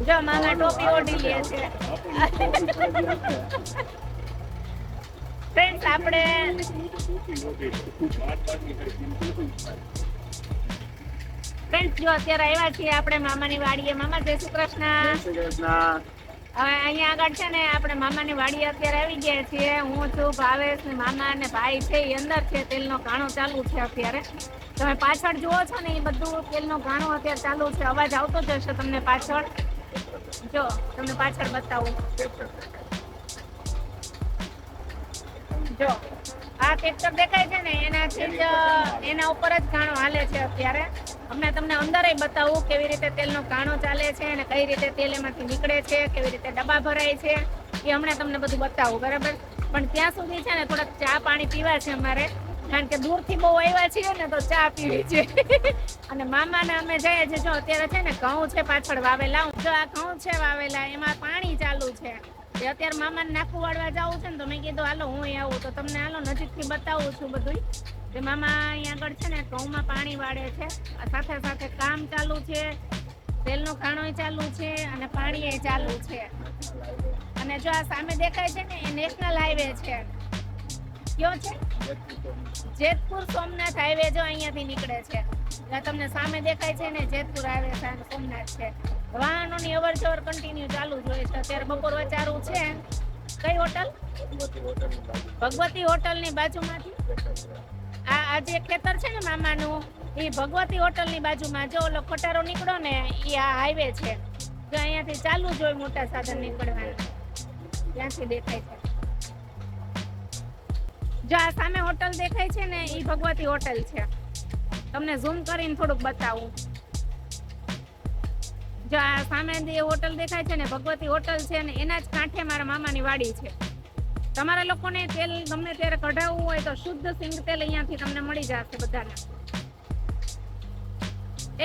જો મામા ટોપી ઓઢી લે છે. ફ્રેન્ડ્સ આપણે ફ્રેન્ડ્સ જો અત્યારે આવ્યા છીએ આપણે મામાની વાડીએ. મામા જય શ્રી કૃષ્ણ. હવે અહીંયા આગળ છે ને આપણે મામાની વાડીએ અત્યારે આવી ગયા છીએ. હું છું, ભાવેશ ને મામા ને ભાઈ છે એ અંદર છે. તેલનો ઘાણો ચાલુ છે અત્યારે. તમે પાછળ જુઓ છો ને એ બધું તેલનો ઘાણો અત્યારે ચાલુ છે. અવાજ આવતો જ હશે તમને પાછળ. જો તમને પાછળ બતાવું. જો આ ટ્રેક્ટર દેખાય છે ને એનાથી જ એના ઉપર જ ઘાણો હાલે છે અત્યારે. અમે તમને અંદરે બતાવું કેવી રીતે તેલનો ઘાણો ચાલે છે અને કઈ રીતે તેલ એમાંથી નીકળે છે, કેવી રીતે ડબ્બા ભરાય છે એ હમણાં તમને બધું બતાવું, બરાબર. પણ ત્યાં સુધી છે ને થોડાક ચા પાણી પીવા છે અમારે, કારણ કે દૂરથી બહુ આવ્યા છીએ ને તો ચા પીવી છે. અને મામાને અમે જઈએ છીએ. જો અત્યારે છે ને ઘઉં છે પાછળ વાવેલા. જો આ ઘઉં છે વાવેલા, એમાં પાણી ચાલુ છે. અત્યારે મામાને નાખું વાળવા જવું છે ને તો મેં કીધું હાલો હું આવું તો તમને હાલો નજીકથી બતાવું છું બધું. તે મામા અહીંયા આગળ છે ને ઘઉંમાં પાણી વાળે છે, સાથે સાથે કામ ચાલુ છે, તેલનો ઘાણો ચાલુ છે અને પાણી ચાલુ છે. અને જો આ સામે દેખાય છે ને એ નેશનલ હાઈવે છે. કયો છે? જેતપુર સોમનાથ હાઈવે. જો અહીંયાથી નીકળે છે. તમને સામે દેખાય છે ને જેતપુર હાઈવે સોમનાથ છે. વાહનોની અવર જવર કન્ટિન્યુ ચાલુ જ હોય છે. અત્યારે બપોર વચારું છે. કઈ હોટલ? ભગવતી હોટલની બાજુમાંથી આ જે ખેતર છે ને મામાનું એ ભગવતી હોટલની બાજુમાં. જો ઓલો ખટારો નીકળો ને એ આ હાઈવે છે. જો અહીંયાથી ચાલુ જ હોય મોટા સાધન નીકળવાના. ત્યાંથી દેખાય છે. જો આ સામે હોટલ દેખાય છે ને એ ભગવતી હોટલ છે. તમને ઝૂમ કરીને થોડુંક બતાવું. જો આ સામે જે હોટલ દેખાય છે ને ભગવતી હોટલ છે ને એના જ કાંઠે મારા મામાની વાડી છે. તમારા લોકોને તેલ ગમે ત્યારે કઢાવવું હોય તો શુદ્ધ સિંગ તેલ અહીંયાથી તમને મળી જશે બધાને.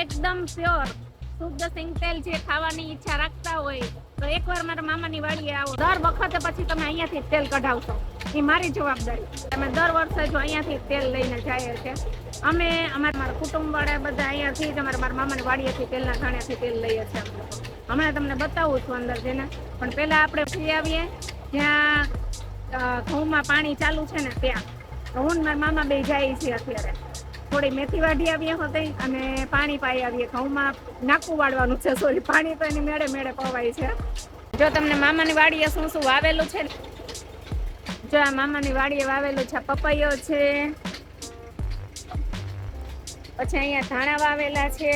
એકદમ પ્યોર શુદ્ધ સિંગ તેલ જે ખાવાની ઈચ્છા રાખતા હોય તો એકવાર મારા મામાની વાડીએ આવો. દર વખતે પછી તમે અહીંયાથી તેલ કઢાવશો, એ મારી જવાબદારી. અમે દર વર્ષે જો અહીંયાથી તેલ લઈને જઈએ છીએ. અમે મારા કુટુંબ વાળા બધા અહીંયાથી જ મારા મામાની વાડીએથી તેલના ઘાણેથી તેલ લઈએ છીએ. હમણાં તમને બતાવું છું અંદર જઈને. પણ પહેલા આપણે ફરી આવીએ જ્યાં ઘઉંમાં પાણી ચાલુ છે ને ત્યાં. હું મારા મામા બે જાય છે અત્યારે. થોડી મેથી વાઢી આવીએ હોતે અને પાણી પાઈ આવીએ. ઘઉંમાં નાકું વાળવાનું છે, સોરી, પાણી તો એની મેળે મેળે પવાય છે. જો તમને મામાની વાડીએ શું શું વાવેલું છે. જો આ મામાની વાડીએ વાવેલું છે. પપૈયો છે, પછી અહીંયા ધાણા વાવેલા છે,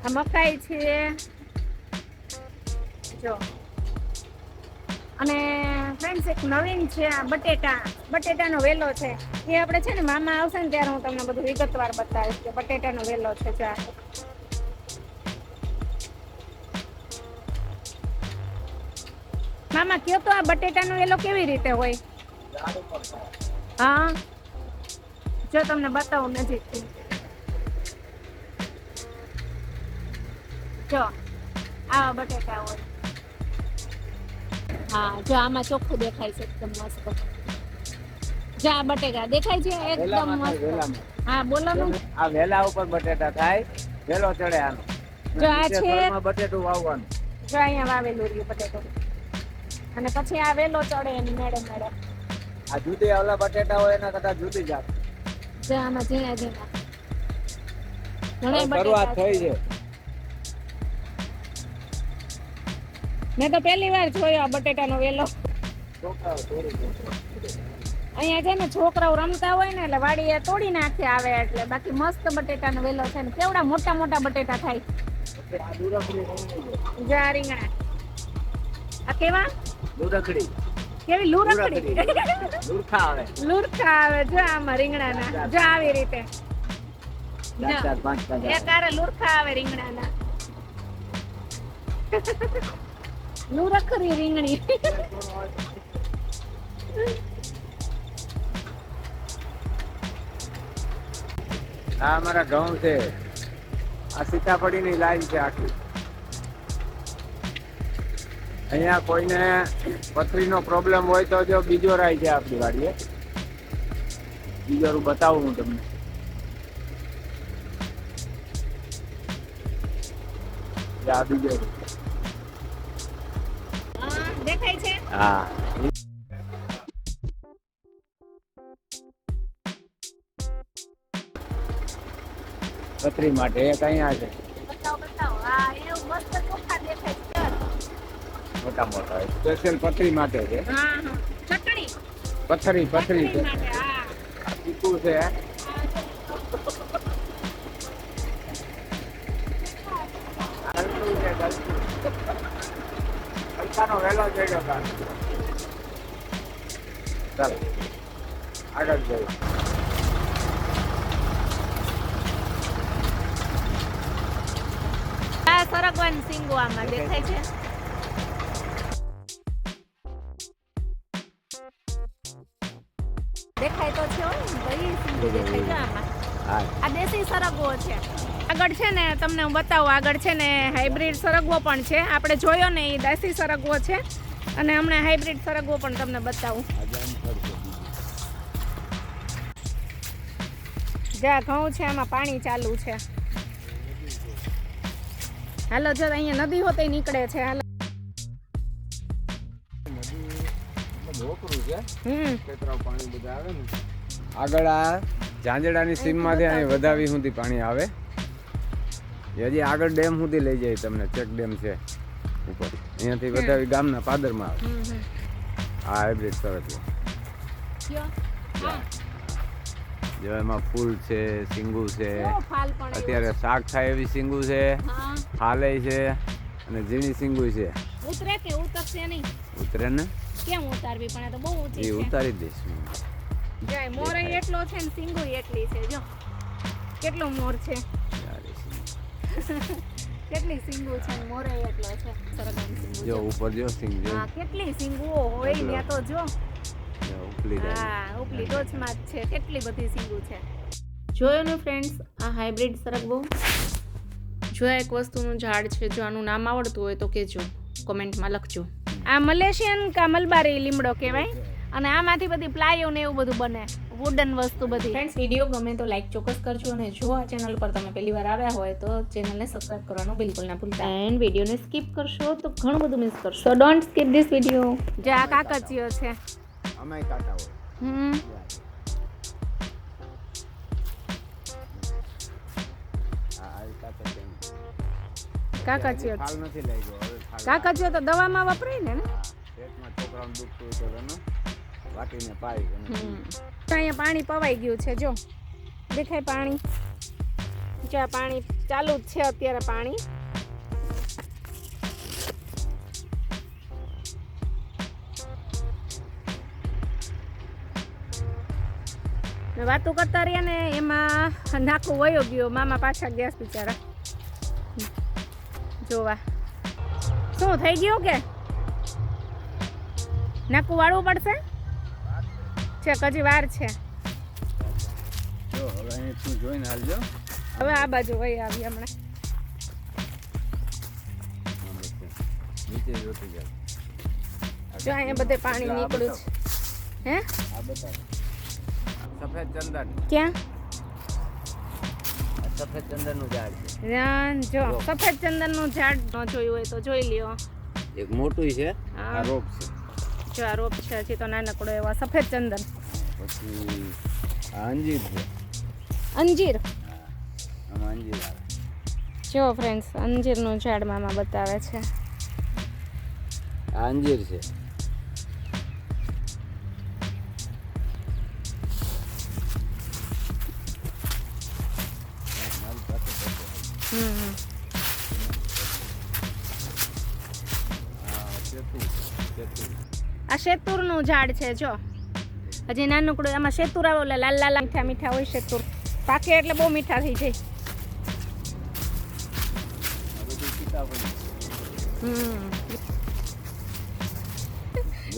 આ મકાઈ છે. જો અને ફ્રેન્ડ્સ એક નવીન છે આ બટેટાનો વેલો છે. એ આપણે છે ને મામા આવશે ને ત્યારે હું તમને બધું વિગતવાર બતાવીશ કે બટેટાનો વેલો છે. ચા મામા કયો તો આ બટેટાનો વેલો કેવી રીતે હોય? હા, જો તમને બતાવું નજીકથી. જો આવા બટેટા હોય. હા, જો આમાં ચોખ્ખું દેખાય છે એકદમ મસ્ત. જો આ બટેટા દેખાય છે એકદમ મસ્ત. હા, બોલો ને. આ વેલા ઉપર બટેટા થાય, વેલો ચડે આનો. જો આ છે બટેટું વાવવાનું. જો અહીંયા વાવેલું રહ્યું બટેટું અને પછી આ વેલો ચડે એની મેળે મેળે. આ જુદી ઓલા બટેટા હોય એના કરતા જુદી જાત. જો આમાં ઝીણા ઝીણા ઘણા શરૂઆત બટેટા થઈ છે. મેં તો પહેલી વાર જોયો બટેટાનો વેલો. અહીંયા છે ને છોકરાઓ રમતા હોય ને એટલે વાડીએ તોડી નાખી આવે એટલે. બાકી મસ્ત બટેટાનો વેલો છે ને કેવડા મોટા મોટા બટેટા થાય. જા રીંગણા. આ કેવા? લુરખડી. કેવી લુરખડી? લુરખા આવે. લુરખા આવે. જો આમાં રીંગણાના. જો આવી રીતે. એક આરે લુરખા આવે રીંગણાના. લુરખરી રીંગણી. આ અમારા ઘઉં છે. આ સીતાફળીની લાઈન છે આખી. અહીંયા કોઈને પથરીનો પ્રોબ્લેમ હોય તો જો બીજો રાય છે આપણી વાડીએ. બીજો બતાવું હું તમને. આ બીજો દેખાય છે. હા પથરી માટે એક અહીંયા છે બતાવો. હા એવું મસ્ત ચોખ્ખા દેખાય છે. મોટા મોટા સ્પેશિયલ પથરી માટે છે. હા ચટણી પથરી છે માટે. હા આ ચીકુ છે. પૈસાનો વહેલો જડ્યો કાલ. ચાલો આગળ જઈએ. આ સરગવાનું સિંગો આમાં દેખાય છે. દેખાય તો છે હો, ભાઈ સિંગો દેખાય છે આમાં. હા આ દેશી સરગવો છે. આગળ છે ને તમને હું બતાવું, આગળ છે ને હાઇબ્રિડ સરગવો પણ છે. આપણે જોયો ને એ દેશી સરગવો છે અને હમણાં હાઇબ્રિડ સરગવો પણ તમને બતાવું. જ્યાં ઘઉં છે આમાં પાણી ચાલુ છે. હાલો જો અહીંયા નદી હોતે નીકળે છે. હાલો પાણી બધા આવે ને આગળ આ ઝાંઝડાની સીમમાંથી અહીં વધાવી સુધી પાણી આવે. હજી આગળ ડેમ સુધી લઈ જાય તમને. ચેક ડેમ છે ઉપર, અહીંયાથી વધાવી ગામના પાદરમાં આવે. આ હાઇબ્રિડ સરગવો જો એમાં ફૂલ છે, સિંગુ છે, અત્યારે શાક થાય એવી સિંગુ છે, ફાલે છે અને ઝીણી સિંગુ છે. ઉતરે કે ઉતરશે નહીં? ઉતરે ને કેમ ઉતારવી? પણ આ તો બહુ ઊંચી એ છે. ઉતારી દઈશ. જો મોર એટલો છે ને સિંગુ એટલી છે. જો કેટલો મોર છે, કેટલી સિંગુ છે ને મોર એટલો છે. સરગવાની સિંગુ જો ઉપર જો સિંગ જો. હા કેટલી સિંગુઓ હોય ત્યાં તો જો. ઉપલી હા ઉપલી ટોચમાં જ છે. કેટલી બધી સિંગુ છે. જોયો ને ફ્રેન્ડ્સ આ હાઇબ્રિડ સરગવો. જો એક વસ્તુનું ઝાડ છે, જો આનું નામ આવડતું હોય તો કહેજો, કોમેન્ટમાં લખજો. આ મલેશિયન કા મલબારી લીમડો કહેવાય અને આમાંથી બધી પ્લાયો ને એવું બધું બને, વુડન વસ્તુ બધી. ફ્રેન્ડ્સ વિડીયો ગમે તો લાઈક ચોક્કસ કરજો અને જો આ ચેનલ પર તમે પહેલી વાર આવ્યા હોય તો ચેનલને સબસ્ક્રાઇબ કરવાનું બિલકુલ ના ભૂલતા. એન્ડ વિડીયોને સ્કીપ કરશો તો ઘણું બધું મિસ કરશો. સો ડોન્ટ સ્કીપ ધીસ વિડીયો. જે આ કાકચીઓ છે આમાંય કાંટા હોય. કાકચીઓ ખાલ નથી લઈ ગયો હવે. કાકચીઓ તો દવામાં વપરાય ને. પેટમાં છોકરાઓને દુખતું હોય તો એનો વાટીને પાઈ. અહીંયા પાણી પવાઈ ગયું છે. જો દેખાય પાણી. જો આ પાણી ચાલુ જ છે અત્યારે. પાણી વાતું કરતા રહ્યા ને એમાં નાખું વયો ગયો. મામા પાછા ગેસ બિચારા જોવા. શું થઈ ગયું કે નાકું વાળવું પડશે? છે હજી વાર છે. જો હવે અહીં તું જોઈને હાલજો. હવે આ બાજુ વહી આવી હમણાં. નીચે જોતી જાય. જો અહીંયા બધે પાણી નીકળ્યું છે. હે આ બતાવો સફેદ ચંદન. ક્યાં? સફેદ ચંદનનું ઝાડ છે. ત્યાં જો સફેદ ચંદનનું ઝાડ ન જોયું હોય તો જોઈ લ્યો. એક મોટું છે. આ રોપ છે. જો આ રોપ છે. હજી તો નાનકડો એવા સફેદ ચંદન. પછી આ અંજીર છે. અંજીર. આમાં અંજીર આવે. જો ફ્રેન્ડ્સ અંજીરનું ઝાડ મામા બતાવે છે. આ અંજીર છે. આ શેતુરનું ઝાડ છે. જો હજી નાનકડું. આમાં શેતુર આવે એટલે લાલ લાલ મીઠા મીઠા હોય. શેતુર પાકે એટલે બહુ મીઠા થઈ જાય.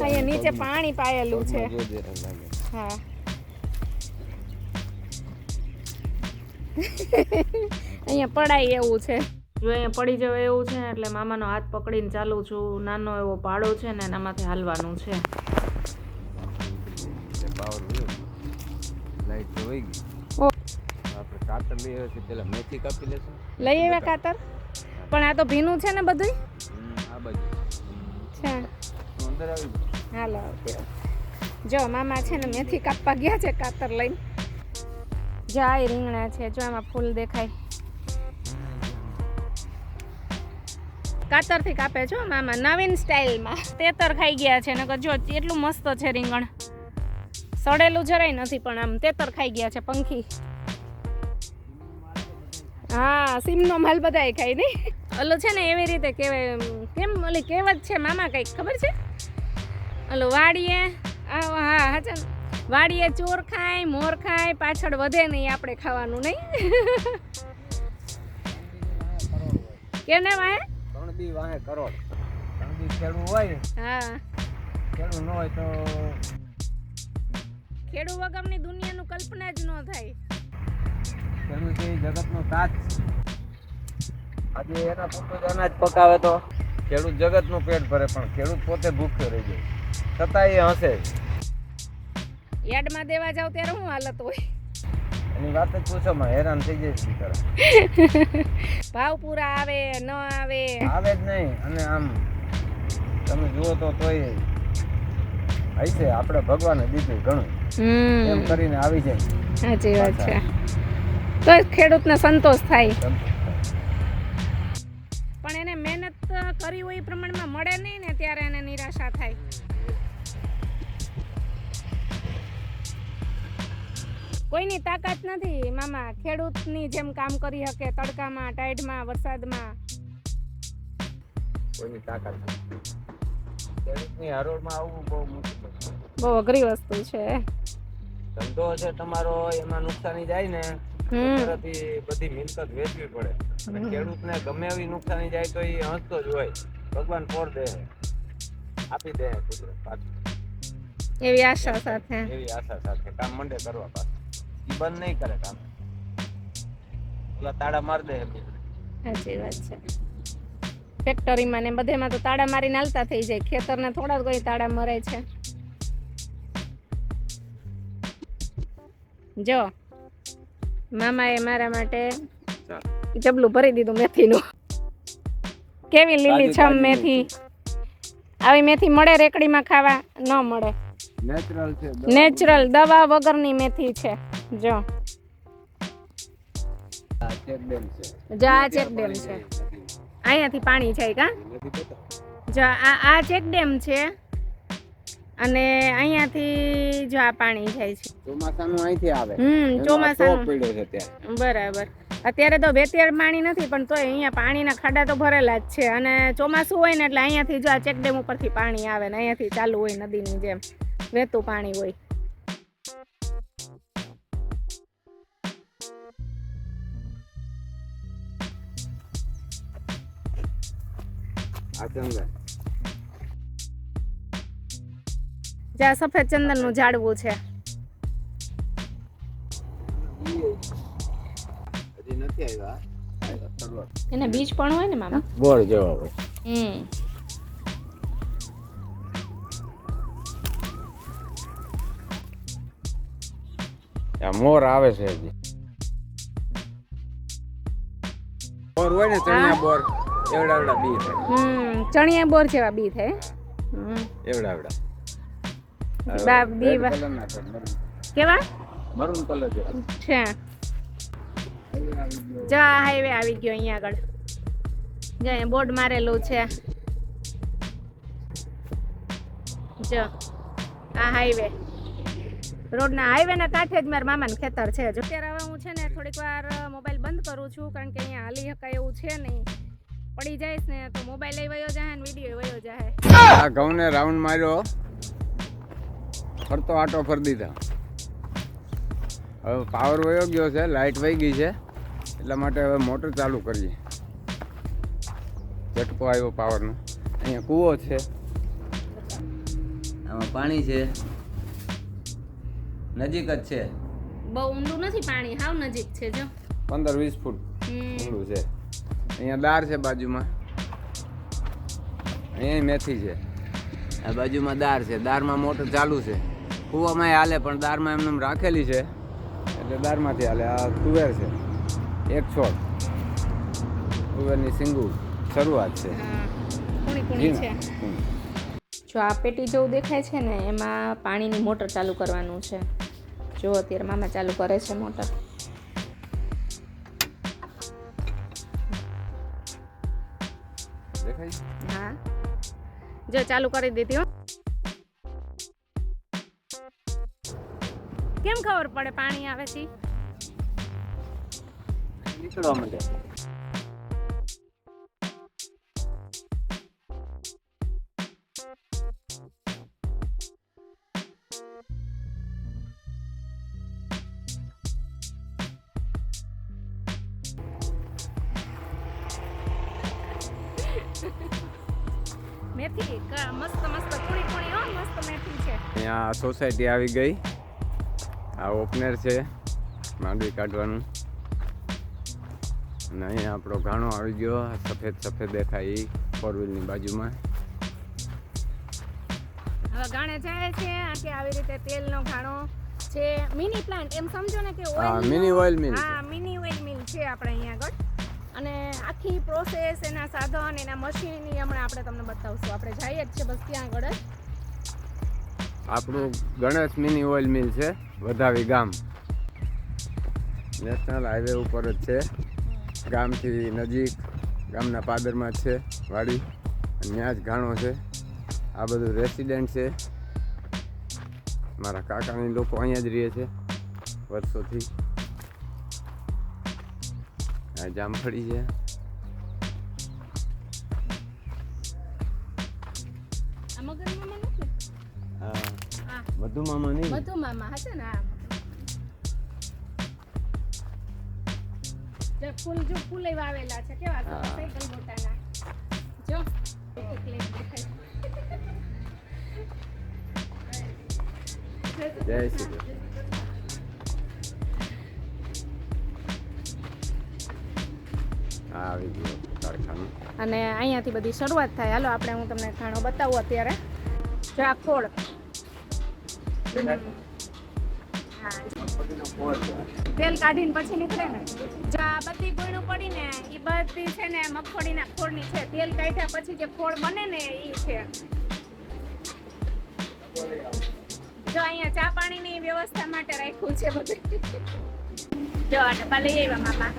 અહીંયા નીચે પાણી પાયેલું છે. હા અહીંયા પડાય એવું છે. જો અહીંયા પડી જવાય એવું છે એટલે મામાનો હાથ પકડીને ચાલુ છું. નાનો એવો પાડો છે ને એનામાંથી હાલવાનું છે. લાઈટ તો વહી ગઈ. આપણે કાતર લઈ આવ્યા છીએ. પેલા મેથી કાપી લેશું. લઈ આવ્યા કાતર? પણ આ તો ભીનું છે ને બધું આ બાજુ છે. અંદર આવી જાઓ. હાલો આવજો. જો મામા છે ને મેથી કાપવા ગયા છે કાતર લઈને. જો આ રીંગણા છે, જો આમાં ફૂલ દેખાય. કાતરથી કાપે છો મામા નવીન સ્ટાઇલમાં. તેતર ખાઈ ગયા છે નકર જો એટલું મસ્ત છે રીંગણ. સડેલું જરાય નથી પણ આમ તેતર ખાઈ ગયા છે પંખી. હા સીમનો માલ બધાય ખાય નહીં. ઓલું છે ને એવી રીતે કહેવાય, કેમ ઓલી કહેવત છે મામા કંઈક ખબર છે? ઓલું વાડીએ હા હાચા વાડીએ ચોર ખાય મોર ખાય પાછળ વધે નહીં આપણે ખાવાનું નહીં. કેને વાહે? ત્રણ દી વાહે કરોડ. ત્રણ દી ખેડવું હોય, હા ખેડવું ન હોય તો ખેડૂ વગરની દુનિયાનું કલ્પના જ ન થાય. ખેડૂત એ જગતનો તાજ છે. આજે એના પૂરતું જ અનાજ પકાવે તો ખેડૂત જગતનું પેટ ભરે, પણ ખેડૂત પોતે ભૂખ્યો રહી જાય. છતાં એ હસે. યાર્ડમાં દેવા જાવ ત્યારે શું હાલત હોય? એની વાત જ પૂછોમાં હેરાન થઈ જાય છે બિચારા. ભાવ પૂરા આવે ન આવે આવે જ નહીં. અને આમ તમે જુઓ તો તોય હશે આપણે ભગવાને દીધું ઘણું એમ કરીને આવી જાય. સાચી વાત છે. તો ખેડૂતને સંતોષ થાય, પણ એને મહેનત કરી હોય એ પ્રમાણમાં મળે નહીં ને ત્યારે એને નિરાશા થાય. કોઈની તાકાત નથી મામા ખેડૂતની જેમ કામ કરી શકે તડકામાં ટાઈડમાં વરસાદમાં. કોઈની તાકાત નથી. ખેડૂતની હરોળમાં આવવું બહુ મુશ્કેલ છે. બહુ અઘરી વસ્તુ છે. ધંધો છે તમારો, એમાં નુકસાની જાય ને તરત બધી મિલકત વેચવી પડે. અને ખેડૂતને ગમે એવી નુકસાની જાય તો એ હસતો જ હોય. ભગવાન પોર દે, આપી દે કુદરત પાછું. એવી આશા સાથે કામ મંડે કરવા પાછું. ઈ બંધ નહીં કરે કામ. ઓલા તાળા માર દે. સાચી વાત છે. ફેક્ટરીમાં ને બધેમાં તો તાળા મારીને હાલતા થઈ જાય. ખેતરને થોડા કોઈ તાળા મરે છે. જો મામાએ મારા માટે જબલું ભરી દીધું મેથીનું. કેવી લીલી છમ મેથી. આવી મેથી મળે રેકડીમાં ખાવા? ન મળે. નેચરલ છે, નેચરલ દવા વગરની મેથી છે. જો આ ચેક ડેમ છે. જો આ ચેક ડેમ છે. અહીંયાથી પાણી જાય કા? જો આ ચેક ડેમ છે અને અહીંયાથી જો આ પાણી જાય છે. ચોમાસાનું અહીંથી આવે. ચોમાસાનું પડ્યો છે ત્યાં. બરાબર. અત્યારે તો વેતિયાર પાણી નથી પણ તોય અહીંયા પાણીના ખાડા તો ભરેલા જ છે. અને ચોમાસું હોય ને એટલે અહીંયાથી જો આ ચેક ડેમ ઉપરથી પાણી આવે ને અહીંયાથી ચાલુ હોય નદીની જેમ વહેતું પાણી હોય. આ ચંદન. જ્યાં સફેદ ચંદનનું ઝાડવું છે. હજી નથી આવ્યા. એને બીજ પણ હોય ને મામા? બોર જેવા હોય. આ મોર આવે છે હજી. બોર હોય ને ચણિયા બોર એવડા એવડા બી થાય. ચણિયા બોર જેવા બી થાય. એવડા એવડા બી કેવા? મરૂન કલર જેવા છે. જો આ હાઈવે આવી ગયો અહીંયા આગળ. જો અહીંયા બોર્ડ મારેલું છે. જો આ હાઈવે રોડના હાઈવેના કાંઠે જ મારા મામાનું ખેતર છે. જો અત્યારે હવે હું છે ને થોડીક વાર મોબાઈલ બંધ કરું છું કારણ કે અહીંયા હાલી શકાય એવું છે નહીં. પડી જઈશ ને તો મોબાઈલ લઈ વયો જાય ને વિડીયો વયો જાય. આ ઘઉંને રાઉન્ડ માર્યો, ફરતો આટો ફરી દીધા. હવે પાવર વયો ગયો છે, લાઇટ વહી ગઈ છે, એટલા માટે હવે મોટર ચાલુ કરીએ. ઝટકો આવ્યો પાવરનો. અહીંયા કૂવો છે, આમાં પાણી છે, નજીક જ છે. બહુ ઊંડું નથી પાણી, હાવ નજીક છે. જો 15-20 ફૂટ ઊંડું છે. અહીંયા દાર છે બાજુમાં, અહીંયા મેથી છે. આ બાજુમાં દાર છે, દારમાં મોટર ચાલુ છે. કૂવામાં હાલે પણ દારમાં એમને રાખેલી છે એટલે દારમાંથી હાલે. આ તુવેર છે, એક છોડ. તુવેરની સિંગુ શરૂઆત છે. કુણી છે. કુણી. જો આ પેટી જેવું દેખાય છે ને એમાં પાણીની મોટર ચાલુ કરવાનું છે. જો અત્યારે મામા ચાલુ કરે છે મોટર. દેખાય? હા જો ચાલુ કરી દીધી હો. કેમ ખબર પડે પાણી આવે છે? નીકળવા માંડે. મેથી મસ્ત મસ્ત કુણી કુણી હો, મસ્ત મેથી છે. અહીંયા સોસાયટી આવી ગઈ. આ ઓપનર છે માંડવી કાઢવાનું. અને અહીંયા આપણો ઘાણો આવી ગયો. સફેદ સફેદ દેખાય એ 4 વ્હીલની બાજુમાં. હવે ગાણે જાય છે કે આવી રીતે તેલનો ઘાણો છે. મિની પ્લાન્ટ એમ સમજો ને કે હા, ઓઇલ. Mini oil mill. હા, મિની ઓઇલ મિલ છે આપણે અહીંયા આગળ. અને આખી પ્રોસેસ એના સાધન એના મશીનની હમણાં આપણે તમને બતાવશું. આપણે જઈએ જ છે બસ ત્યાં આગળ જ. આપણું ગણેશ મિની ઓઇલ મિલ છે, વધાવી ગામ. નેશનલ હાઈવે ઉપર જ છે. ગામથી નજીક, ગામના પાદરમાં જ છે વાડી. અને ત્યાં જ ઘાણો છે. આ બધું રેસિડેન્ટ છે. મારા કાકાની લોકો અહીંયા જ રહે છે વર્ષોથી. આ જામફળી છે. આ મગન મામા નથી? હા, હા, મધુ મામા નહીં. મધુ મામા હશે ને. હા, જો ફૂલ વાવેલા છે. કેવા હા. સાયકલ બોટાના. જો એક લેક દેખાય. જય શ્રી કૃષ્ણ. આવી ગયો કારખાનું. અને અહીંયાથી બધી શરૂઆત થાય. હાલો આપણે હું તમને ખાણો બતાવું અત્યારે. જો આ ખોળ. તેલ કાઢીને પછી નીકળે ને. જો આ બધી ગોયણું પડી ને એ બધી છે ને મગફળીના ખોળની છે. તેલ કાઢ્યા પછી જે ખોળ બને ને એ છે. જો અહીંયા ચા પાણીની વ્યવસ્થા માટે રાખ્યું છે બધું. જો આ ડબ્બા લઈ આવ્યા મામા.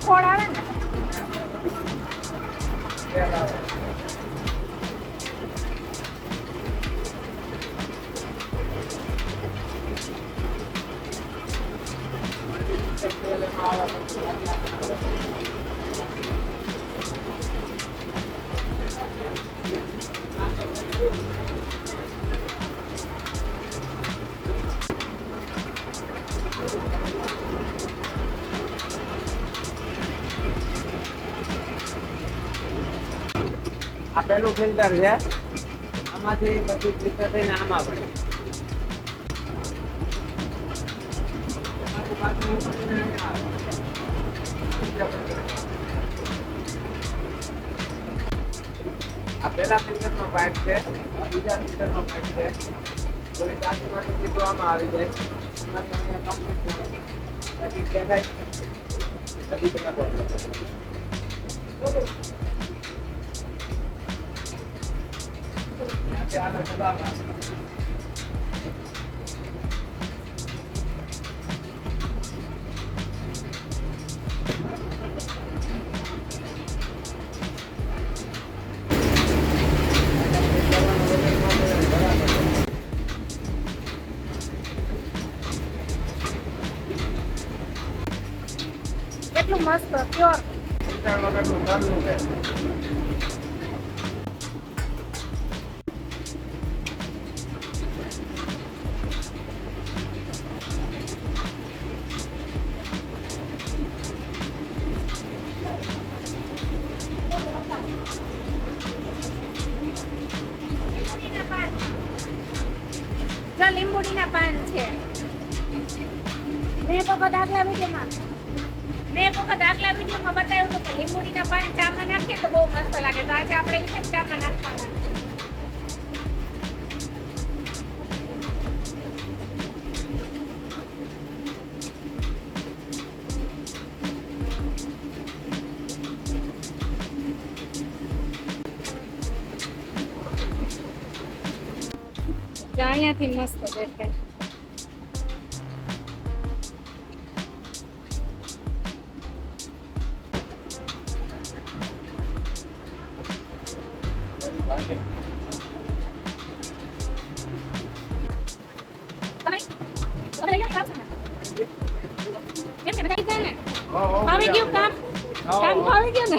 ખોળ આવે ને તેલ આવે. તેલ એમાં આવે. આ પેલું ફિલ્ટર છે, આમાંથી બધું ફિલ્ટર થઈને આમાં પડે. આ પેલા ફિલ્ટરનો પાઇપ છે, બીજા ફિલ્ટરનો પાઇપ છે. થોડી ટાંકીમાંથી સીધું આમાં આવી જાય. એમાંથી અહીંયા કમ્પ્લીટ થાય. પછી દેખાય. કેટલું મસ્ત પ્યોર. લીંબુડીના પાન છે. મેં એક વખત આગલા વિડીયોમાં બતાવ્યું હતું કે લીંબુડીના પાન ચામાં નાખીએ તો બહુ મસ્ત લાગે. તો આજે આપણે એ ચામાં નાખવાના. અહીંયાથી મસ્ત દેખાય. આવી ગયું કામ આવી ગયું ને.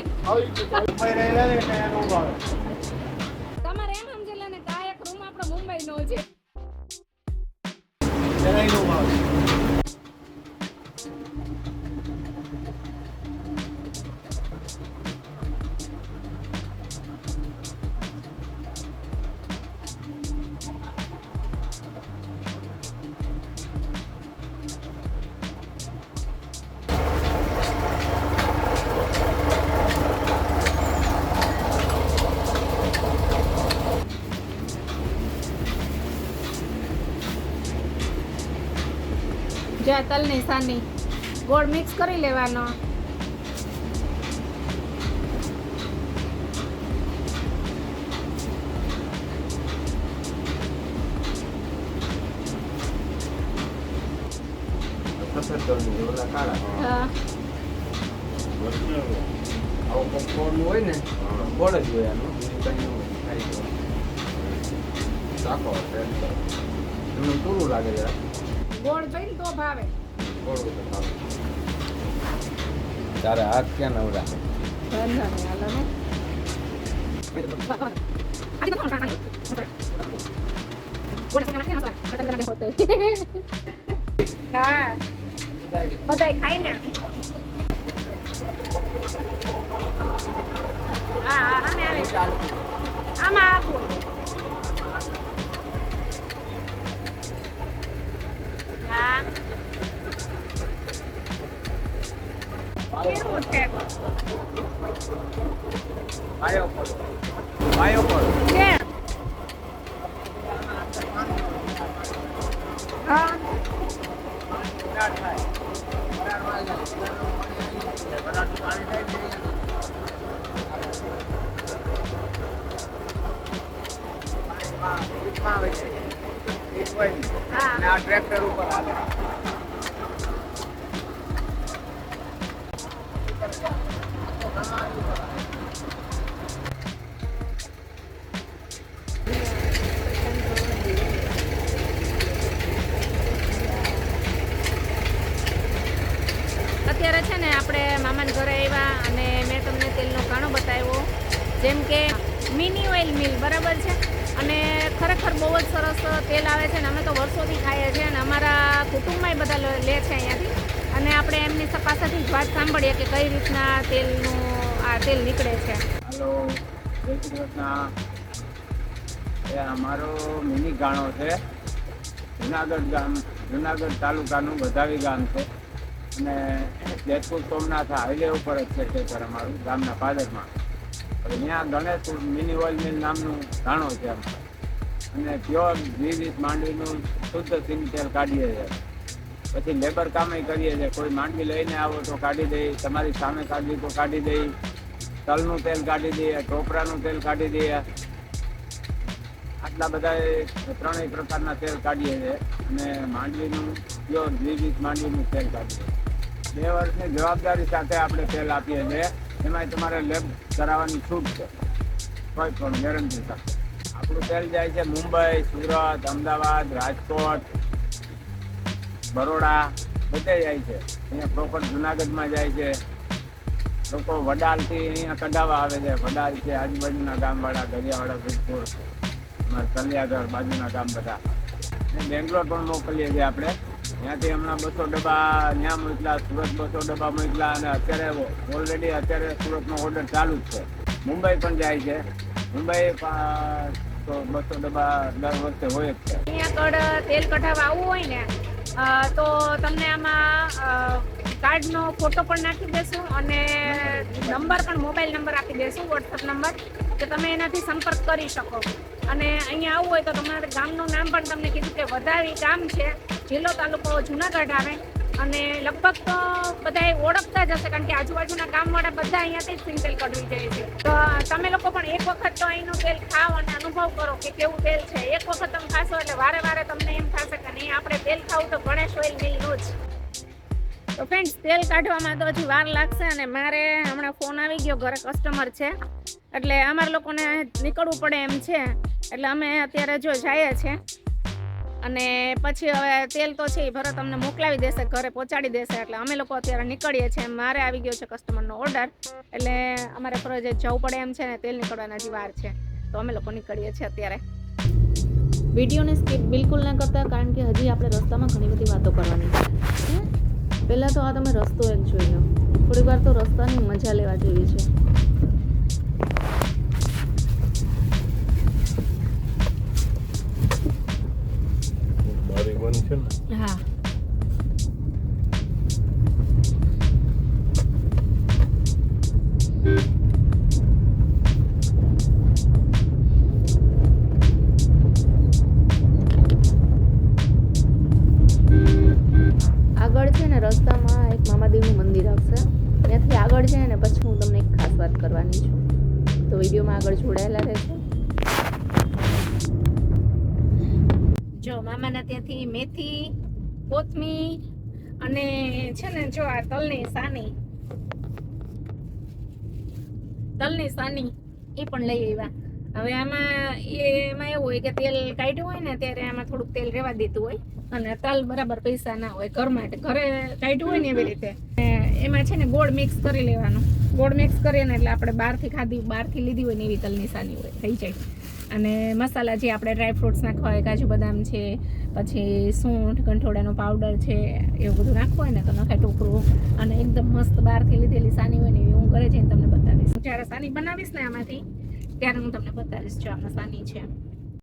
તમારે એમ સમજેલા ને આ એક રૂમ આપણો મુંબઈ નો છે. જ્યાં તલની સાની ગોળ મિક્સ કરી લેવાનો. આવો ગોળ હોય ને ગોળ જ હોય આનો. ચાખો એમને પૂરું લાગે યાર. ગોળ જોઈને તો ભાવે. ગોળ તો ભાવે. તારે હાથ ક્યાં નવરા? હા બધાય ખાય ને. હા આમાં આપું. હા કેવું છે? આયો પર છે. હા આ ટ્રેક્ટર ઉપર આવે. મિલ, બરાબર છે. અને ખરેખર બહુ જ સરસ તેલ આવે છે અને અમે તો વર્ષોથી ખાઈએ છીએ અને અમારા કુટુંબમાંય બધા લે છે અહીંયાથી. અને આપણે એમની પાસેથી જ વાત સાંભળીએ કે કઈ રીતના તેલ નીકળે છે. હાલો, જય શ્રી કૃષ્ણ. એ અમારો મિની ગાણો છે. જુનાગઢ તાલુકાનું વધાવી ગામ છે અને જેતપુર સોમનાથ હાઈવે ઉપર જ છે ખેતર અમારું, ગામના પાદરમાં. અહીંયા ગણેશ મિની ઓઇલ મિલ નામનું ગાણો છે અને પ્યોર ઘી માંડવીનું શુદ્ધ સિંગ તેલ કાઢીએ છીએ. પછી લેબર કામે કરીએ છીએ. કોઈ માંડવી લઈને આવો તો કાઢી દઈએ, તમારી સામે કાઢવી તો કાઢી દઈએ, તલનું તેલ કાઢી દઈએ, ટોપરાનું તેલ કાઢી દઈએ. આટલા બધા 3 પ્રકારના તેલ કાઢીએ છીએ અને માંડવીનું પ્યોર ઘી માંડવીનું તેલ કાઢીએ. 2 વર્ષની જવાબદારી સાથે આપણે તેલ આપીએ છીએ. એમાં તમારે લેબ કરાવવાની છૂટ છે, કોઈ પણ ગેરંટી સાથે. આપણું તેલ જાય છે મુંબઈ, સુરત, અમદાવાદ, રાજકોટ, બરોડા, બધે જાય છે. અહીંયા પ્રોપર જુનાગઢમાં જાય છે. લોકો વડાલથી અહીંયા કઢાવા આવે છે. વડાલ છે, આજુબાજુના ગામવાળા, દરિયાવાળા, વીરપુર, કલિયાગઢ બાજુના ગામ બધા. અને બેંગ્લોર પણ મોકલીએ છીએ આપણે. ત્યાંથી હમણાં 200 ડબ્બા ત્યાં મોકલા, સુરત 200 ડબ્બા મોકલા અને અત્યારે સુરતનો ઓર્ડર ચાલુ જ છે. મુંબઈ પણ જાય છે. મુંબઈ તો 200 ડબ્બા દર વખતે હોય જ છે. અહીંયા આગળ તેલ કઢાવવા આવવું હોય ને તો તમને આમાં કાર્ડનો ફોટો પણ નાખી દેશું અને નંબર પણ, મોબાઈલ નંબર આપી દેશું, વોટ્સઅપ નંબર, કે તમે એનાથી સંપર્ક કરી શકો. અને અહીંયા આવવું હોય તો તમારા ગામનું નામ પણ તમને કીધું કે વધાવી ગામ છે, જિલ્લો તાલુકો જુનાગઢ આવે. અને લગભગ તો બધા ઓળખતા જ હશે કારણ કે આજુબાજુના ગામવાળા બધા અહીંયાથી જ સિંગ તેલ કઢવી જાય છે. તો તમે લોકો પણ એક વખત તો અહીંનું તેલ ખાઓ અને અનુભવ કરો કે કેવું તેલ છે. એક વખત તમે ખાશો એટલે વારે વારે તમને એમ થશે કે નહીં, આપણે તેલ ખાવું તો ગણેશ ઓઇલ મિલનું જ. તો ફ્રેન્ડ્સ, તેલ કાઢવામાં તો હજી વાર લાગશે અને મારે હમણાં ફોન આવી ગયો, ઘરે કસ્ટમર છે એટલે અમારા લોકોને નીકળવું પડે એમ છે. એટલે અમે અત્યારે જો જઈએ છીએ અને પછી હવે તેલ તો છે એ ભરત અમને મોકલાવી દેશે, ઘરે પહોંચાડી દેશે. એટલે અમે લોકો અત્યારે નીકળીએ છીએ. મારે આવી ગયો છે કસ્ટમરનો ઓર્ડર એટલે અમારે ફરજિયાત જવું પડે એમ છે ને તેલ નીકળવાના હજી વાર છે. તો અમે લોકો નીકળીએ છીએ અત્યારે. વિડીયોને સ્કીપ બિલકુલ ના કરતા કારણ કે હજી આપણે રસ્તામાં ઘણી બધી વાતો કરવાની છે. પહેલાં તો આ તમે રસ્તો એક જોઈ લો. થોડી વાર તો રસ્તાની મજા લેવા જેવી છે. હા, આગળ છે ને રસ્તામાં એક મામાદેવનું મંદિર આવશે. ત્યાંથી આગળ છે ને પછી હું તમને એક ખાસ વાત કરવાની છું. તો વિડીયોમાં આગળ જોડાયેલા રહેજો. જો મામાના ત્યાંથી મેથી, કોથમીર અને છે ને જો આ તલની સાની એ પણ લઈ આવ્યા. હવે એમાં એવું હોય કે તેલ કાઢ્યું હોય ને ત્યારે આમાં થોડુંક તેલ રહેવા દીધું હોય અને તલ બરાબર પૈસા ના હોય. ઘરે કાઢ્યું હોય ને એવી રીતે એમાં છે ને ગોળ મિક્સ કરી લેવાનું. ગોળ મિક્સ કરીએ ને એટલે આપણે બહારથી લીધી હોય ને એવી તલની સાની હોય, થઈ જાય. અને મસાલા જે આપણે ડ્રાયફ્રૂટ્સ નાખવા હોય, કાજુ બદામ છે, પછી સૂંઠ, ગંઠોડાનો પાવડર છે, એવું બધું નાખવું હોય ને તો નખાય ટોપરું. અને એકદમ મસ્ત બહારથી લીધેલી સાની હોય ને એવી હું ઘરે જઈને તમને બતાવીશ. જ્યારે સાની બનાવીશ ને આમાંથી ત્યારે હું તમને બતાવીશ. જો આમાં સાની છે.